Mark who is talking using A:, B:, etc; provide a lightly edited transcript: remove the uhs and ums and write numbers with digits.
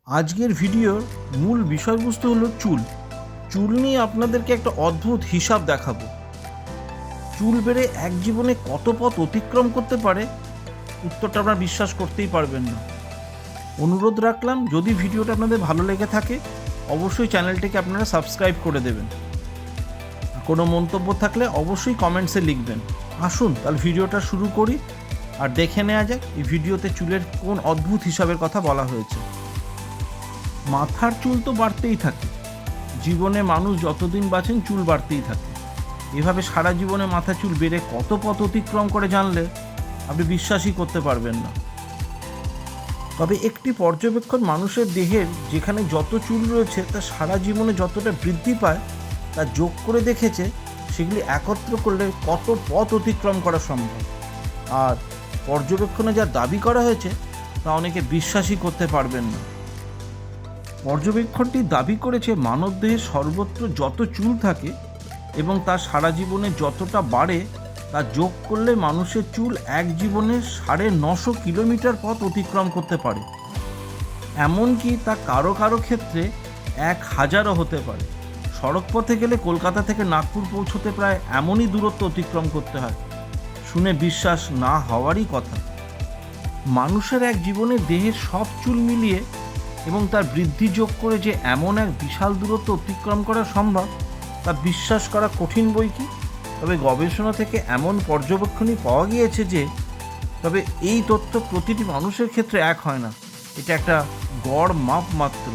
A: আজকের ভিডিওর মূল বিষয়বস্তু হলো চুল। চুল নিয়ে আপনাদেরকে একটা অদ্ভুত হিসাব দেখাবো। চুল বেড়ে এক জীবনে কত পথ অতিক্রম করতে পারে, উত্তরটা আপনারা বিশ্বাস করতেই পারবেন না। অনুরোধ রাখলাম, যদি ভিডিওটা আপনাদের ভালো লেগে থাকে অবশ্যই চ্যানেলটিকে আপনারা সাবস্ক্রাইব করে দেবেন। কোনো মন্তব্য থাকলে অবশ্যই কমেন্টসে লিখবেন। আসুন তাহলে ভিডিওটা শুরু করি আর দেখে নেওয়া যাক এই ভিডিওতে চুলের কোন অদ্ভুত হিসাবের কথা বলা হয়েছে। মাথার চুল তো বাড়তেই থাকে, জীবনে মানুষ যতদিন বাঁচেন চুল বাড়তেই থাকে। এভাবে সারা জীবনে মাথা চুল বেড়ে কত পথ অতিক্রম করে জানলে আপনি বিশ্বাসই করতে পারবেন না। তবে একটি পর্যবেক্ষণ মানুষের দেহের যেখানে যত চুল রয়েছে তা সারা জীবনে যতটা বৃদ্ধি পায় তা যোগ করে দেখেছে সেগুলি একত্র করলে কত পথ অতিক্রম করা সম্ভব। আর পর্যবেক্ষণে যা দাবি করা হয়েছে তা অনেকে বিশ্বাসই করতে পারবেন না। পর্যবেক্ষণটি দাবি করেছে মানবদেহে সর্বত্র যত চুল থাকে এবং তা সারা জীবনে যতটা বাড়ে তা যোগ করলে মানুষের চুল এক জীবনে 950 কিলোমিটার পথ অতিক্রম করতে পারে। এমনকি তা কারো কারো ক্ষেত্রে 1000ও হতে পারে। সড়ক পথে গেলে কলকাতা থেকে নাগপুর পৌঁছতে প্রায় এমনই দূরত্ব অতিক্রম করতে হয়। শুনে বিশ্বাস না হওয়ারই কথা। মানুষের এক জীবনে দেহের সব চুল মিলিয়ে এবং তার বৃদ্ধি যোগ করে যে এমন এক বিশাল দূরত্ব অতিক্রম করা সম্ভব তা বিশ্বাস করা কঠিন বই কি। তবে গবেষণা থেকে এমন পর্যবেক্ষণই পাওয়া গিয়েছে যে এই তথ্য প্রতিটি মানুষের ক্ষেত্রে এক হয় না, এটা একটা গড় মাপ মাত্র।